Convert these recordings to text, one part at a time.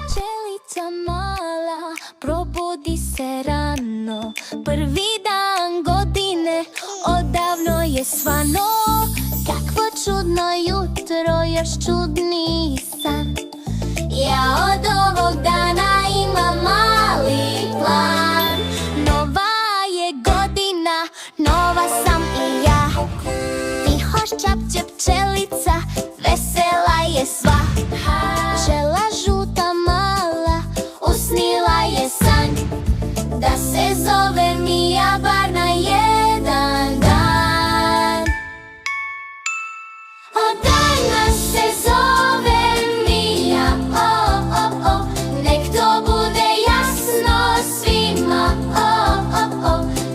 Pčelica mala probudi se rano, prvi dan godine odavno je svano. Kakvo čudno jutro, još čudniji san. Ja od ovog dana imam mali plan. Nova je godina, nova sam i ja. Tiho ščapće pčelica, vesela je sva. Pčela žuta mala, usnila je san, da se zove Mija bar na jedan dan. Od danas se zove Mija, nek to bude jasno svima.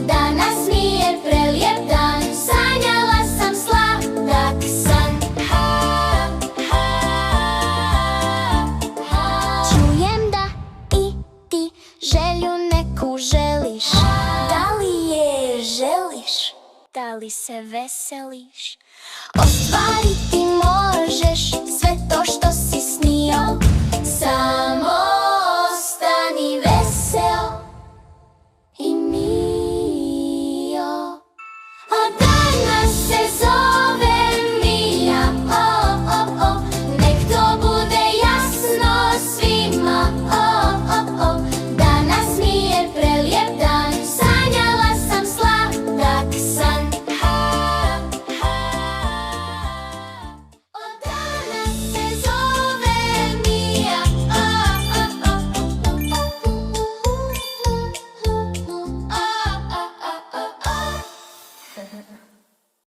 Danas mi je prelijep dan, sanjala sam sladak san. Čujem da i ti želju neku želiš. Da li je želiš? Da li se veseliš? Ostvariti možeš sve to što